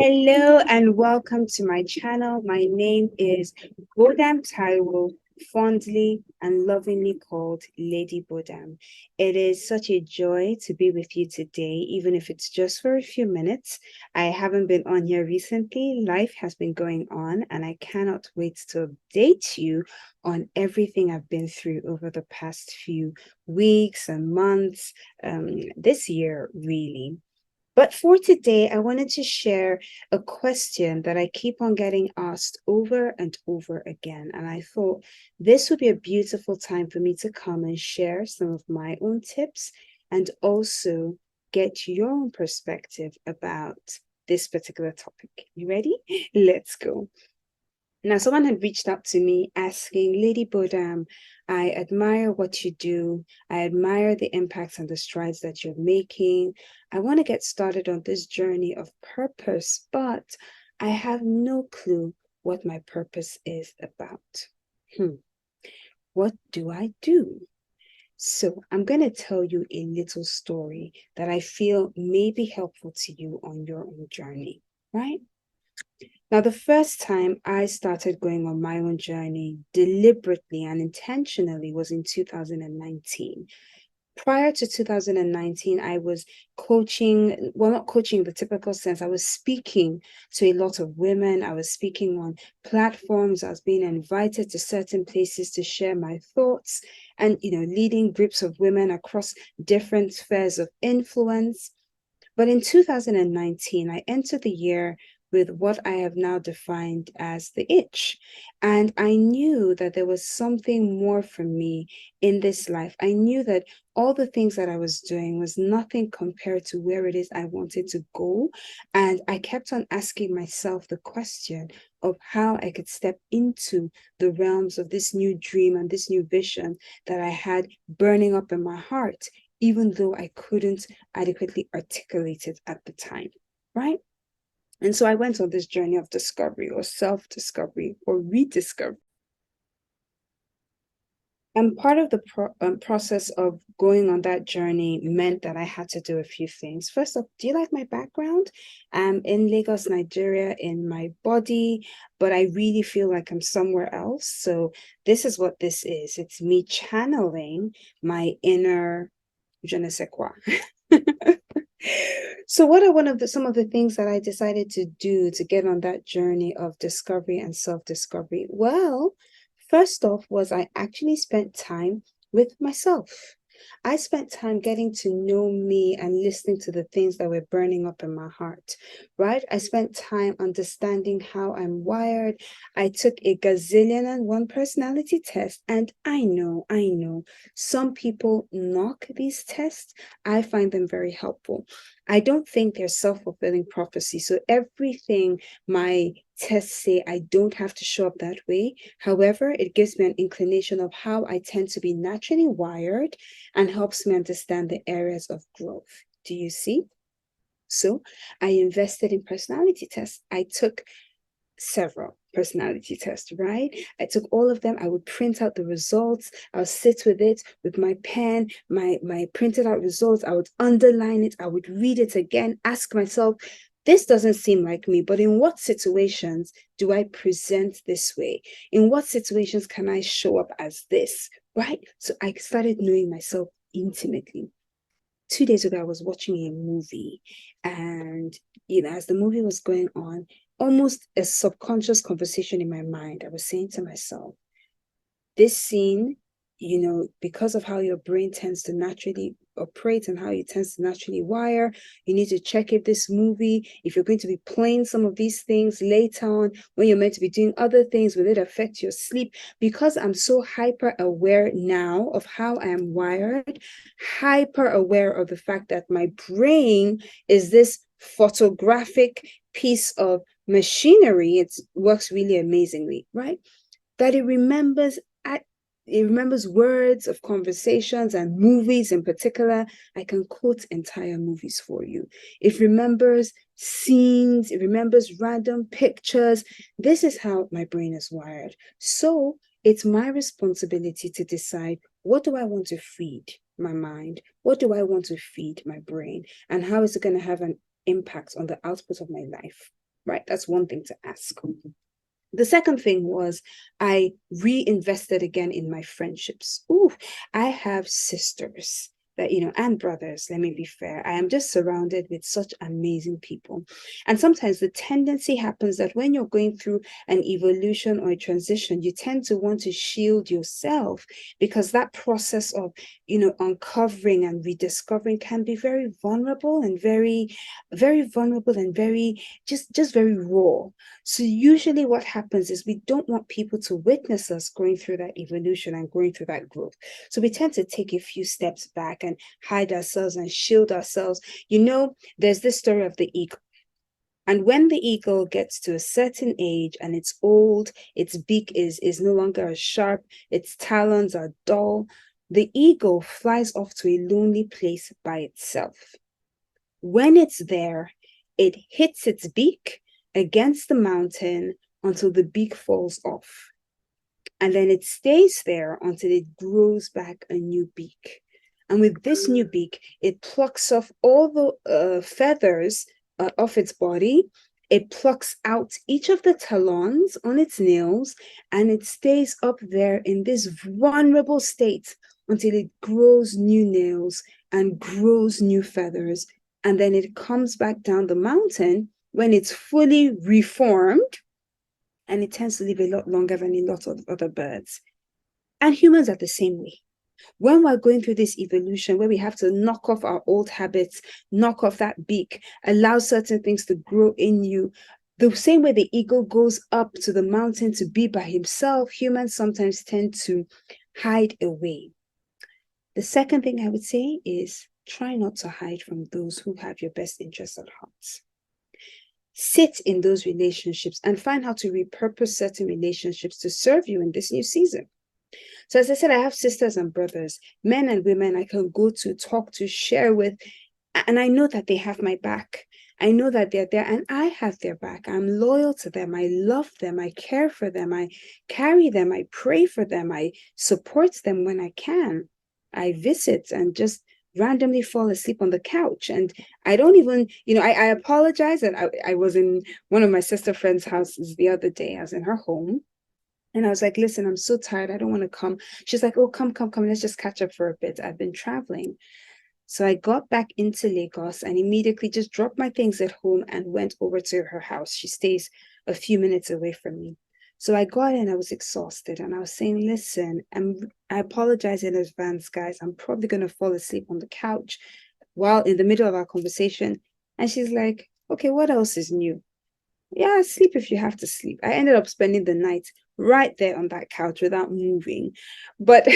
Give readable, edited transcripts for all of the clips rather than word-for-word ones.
Hello and welcome to my channel. My name is Bodam Taiwo, fondly and lovingly called Lady Bodam. It is such a joy to be with you today, even if it's just for a few minutes. I haven't been on here recently. Life has been going on, and I cannot wait to update you on everything I've been through over the past few weeks and months, this year, really. But for today, I wanted to share a question that I keep on getting asked over and over again. And I thought this would be a beautiful time for me to come and share some of my own tips and also get your own perspective about this particular topic. You ready? Let's go. Now, someone had reached out to me asking, Lady Bodam, I admire what you do. I admire the impacts and the strides that you're making. I want to get started on this journey of purpose, but I have no clue what my purpose is about. What do I do? So I'm going to tell you a little story that I feel may be helpful to you on your own journey, right? Now, the first time I started going on my own journey deliberately and intentionally was in 2019. Prior to 2019, I was coaching, well, not coaching in the typical sense. I was speaking to a lot of women. I was speaking on platforms. I was being invited to certain places to share my thoughts and, leading groups of women across different spheres of influence. But in 2019, I entered the year with what I have now defined as the itch. And I knew that there was something more for me in this life. I knew that all the things that I was doing was nothing compared to where it is I wanted to go. And I kept on asking myself the question of how I could step into the realms of this new dream and this new vision that I had burning up in my heart, even though I couldn't adequately articulate it at the time, right? And so I went on this journey of discovery or self-discovery or rediscovery. And part of the process of going on that journey meant that I had to do a few things. First off, do you like my background? I'm in Lagos, Nigeria, in my body, but I really feel like I'm somewhere else. So this is what this is. It's me channeling my inner je ne sais quoi. So what are some of the things that I decided to do to get on that journey of discovery and self-discovery? Well, first off was I actually spent time with myself. I spent time getting to know me and listening to the things that were burning up in my heart, right? I spent time understanding how I'm wired. I took a gazillion and one personality test, and I know, some people knock these tests. I find them very helpful. I don't think they're self-fulfilling prophecy. So everything my tests say, I don't have to show up that way. However, it gives me an inclination of how I tend to be naturally wired and helps me understand the areas of growth. Do you see? So I invested in personality tests. I took several personality tests, right? I took all of them. I would print out the results. I'll sit with it with my pen, my printed out results. I would underline it. I would read it again, ask myself, this doesn't seem like me, but in what situations do I present this way? In what situations can I show up as this, right? So I started knowing myself intimately. 2 days ago, I was watching a movie, and as the movie was going on, almost a subconscious conversation in my mind, I was saying to myself, this scene, because of how your brain tends to naturally operate and how it tends to naturally wire, you need to check if this movie, if you're going to be playing some of these things later on when you're meant to be doing other things, will it affect your sleep? Because I'm so hyper aware now of how I am wired, hyper aware of the fact that my brain is this photographic piece of machinery. It works really amazingly, right? That it remembers words of conversations and movies in particular. I can quote entire movies for you. It remembers scenes, it remembers random pictures. This is how my brain is wired. So it's my responsibility to decide, what do I want to feed my mind? What do I want to feed my brain? And how is it going to have an impact on the output of my life? right? That's one thing to ask. The second thing was I reinvested again in my friendships. Ooh, I have sisters that, and brothers, let me be fair. I am just surrounded with such amazing people. And sometimes the tendency happens that when you're going through an evolution or a transition, you tend to want to shield yourself because that process of, uncovering and rediscovering can be very vulnerable and very, very vulnerable and very, just very raw. So usually what happens is we don't want people to witness us going through that evolution and going through that growth. So we tend to take a few steps back and hide ourselves and shield ourselves. There's this story of the eagle. And when the eagle gets to a certain age and it's old, its beak is no longer as sharp, its talons are dull, the eagle flies off to a lonely place by itself. When it's there, it hits its beak against the mountain until the beak falls off. And then it stays there until it grows back a new beak. And with this new beak, it plucks off all the feathers off its body. It plucks out each of the talons on its nails, and it stays up there in this vulnerable state until it grows new nails and grows new feathers. And then it comes back down the mountain when it's fully reformed, and it tends to live a lot longer than a lot of other birds. And humans are the same way. When we're going through this evolution where we have to knock off our old habits, knock off that beak, allow certain things to grow in you, the same way the eagle goes up to the mountain to be by himself, humans sometimes tend to hide away. The second thing I would say is try not to hide from those who have your best interests at heart. Sit in those relationships and find how to repurpose certain relationships to serve you in this new season. So as I said, I have sisters and brothers, men and women I can go to, talk to, share with, and I know that they have my back. I know that they're there and I have their back. I'm loyal to them. I love them. I care for them. I carry them. I pray for them. I support them when I can. I visit and just randomly fall asleep on the couch. And I don't even, I apologize. And I was in one of my sister friends' houses the other day. I was in her home. And I was like, listen, I'm so tired. I don't want to come. She's like, oh, come. Let's just catch up for a bit. I've been traveling. So I got back into Lagos and immediately just dropped my things at home and went over to her house. She stays a few minutes away from me. So I got in, I was exhausted, and I was saying, listen, I apologize in advance, guys. I'm probably going to fall asleep on the couch while in the middle of our conversation. And she's like, okay, what else is new? Yeah, sleep if you have to sleep. I ended up spending the night right there on that couch without moving. But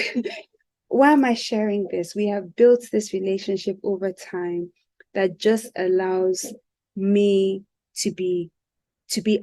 why am I sharing this? We have built this relationship over time that just allows me to be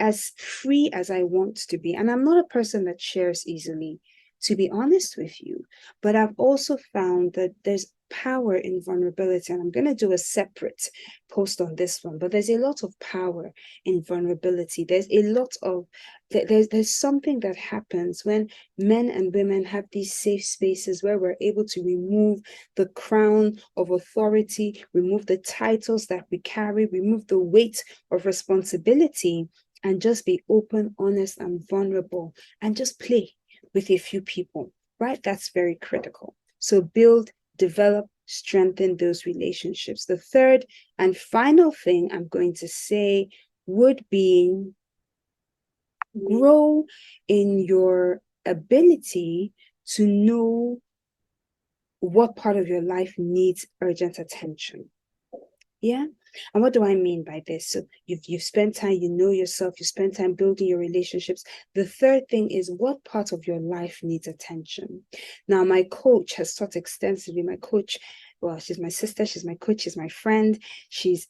as free as I want to be. And I'm not a person that shares easily, to be honest with you. But I've also found that there's power in vulnerability. And I'm going to do a separate post on this one, but there's a lot of power in vulnerability. There's a lot of, there's something that happens when men and women have these safe spaces where we're able to remove the crown of authority, remove the titles that we carry, remove the weight of responsibility, and just be open, honest, and vulnerable, and just play with a few people, right? That's very critical. So build, develop, strengthen those relationships. The third and final thing I'm going to say would be grow in your ability to know what part of your life needs urgent attention. Yeah. And what do I mean by this? So you've spent time, you know yourself, you spend time building your relationships. The third thing is what part of your life needs attention. Now, my coach has taught extensively. My coach, well, she's my sister, she's my coach, she's my friend, she's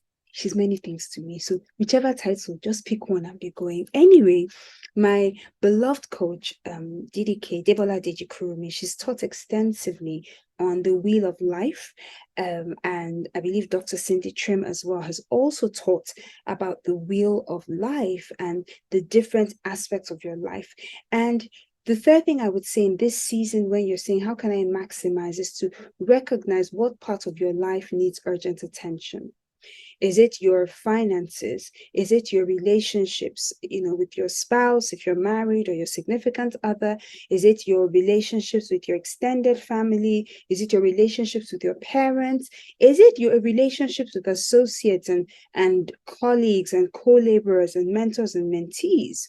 many things to me. So whichever title, just pick one and be going. Anyway, my beloved coach, DDK, Debola Dejikurumi, she's taught extensively on the wheel of life. And I believe Dr. Cindy Trim as well has also taught about the wheel of life and the different aspects of your life. And the third thing I would say in this season, when you're saying, how can I maximize, is to recognize what part of your life needs urgent attention. Is it your finances? Is it your relationships, with your spouse, if you're married, or your significant other? Is it your relationships with your extended family? Is it your relationships with your parents? Is it your relationships with associates and colleagues and co-laborers and mentors and mentees?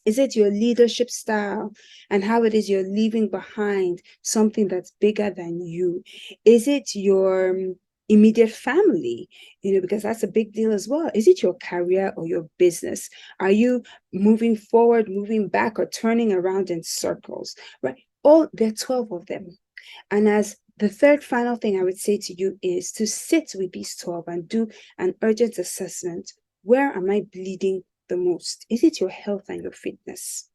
Is it your leadership style and how it is you're leaving behind something that's bigger than you? Is it your immediate family? Because that's a big deal as well. Is it your career or your business? Are you moving forward, moving back, or turning around in circles? Right? There are 12 of them. And as the third final thing I would say to you is to sit with these 12 and do an urgent assessment. Where am I bleeding the most? Is it your health and your fitness?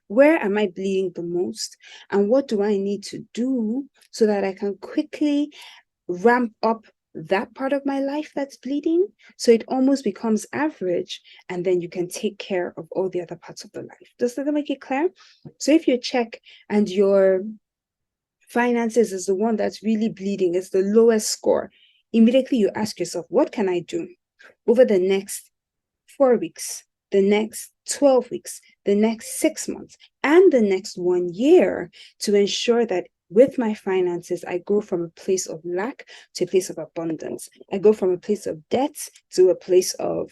Where am I bleeding the most? And what do I need to do so that I can quickly ramp up that part of my life that's bleeding so it almost becomes average, and then you can take care of all the other parts of the life. Does that make it clear? So if you check and your finances is the one that's really bleeding, it's the lowest score, immediately you ask yourself, what can I do over the next 4 weeks, the next 12 weeks, the next 6 months, and the next 1 year to ensure that with my finances, I go from a place of lack to a place of abundance. I go from a place of debt to a place of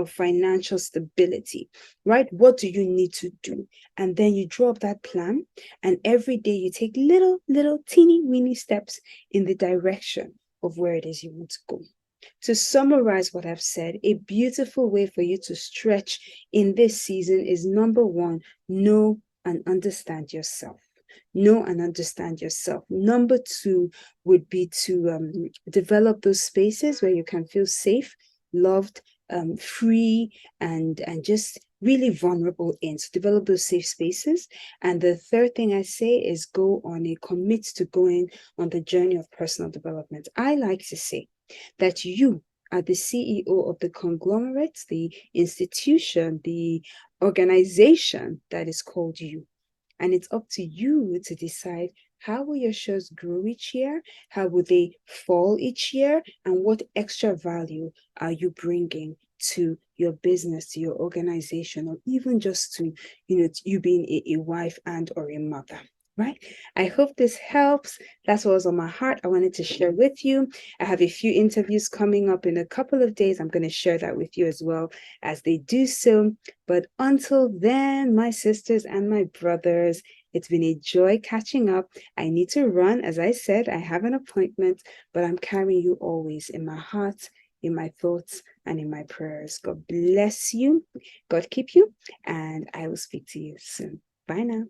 financial stability, right? What do you need to do? And then you draw up that plan, and every day you take little, teeny, weeny steps in the direction of where it is you want to go. To summarize what I've said, a beautiful way for you to stretch in this season is, number one, know and understand yourself. Know and understand yourself. Number two would be to develop those spaces where you can feel safe, loved, free, and just really vulnerable in. So develop those safe spaces. And the third thing I say is commit to going on the journey of personal development. I like to say that you are the CEO of the conglomerate, the institution, the organization that is called you. And it's up to you to decide, how will your shares grow each year? How will they fall each year? And what extra value are you bringing to your business, to your organization, or even just to, you being a wife and or a mother? Right? I hope this helps. That's what was on my heart. I wanted to share with you. I have a few interviews coming up in a couple of days. I'm going to share that with you as well as they do so. But until then, my sisters and my brothers, it's been a joy catching up. I need to run. As I said, I have an appointment, but I'm carrying you always in my heart, in my thoughts, and in my prayers. God bless you. God keep you. And I will speak to you soon. Bye now.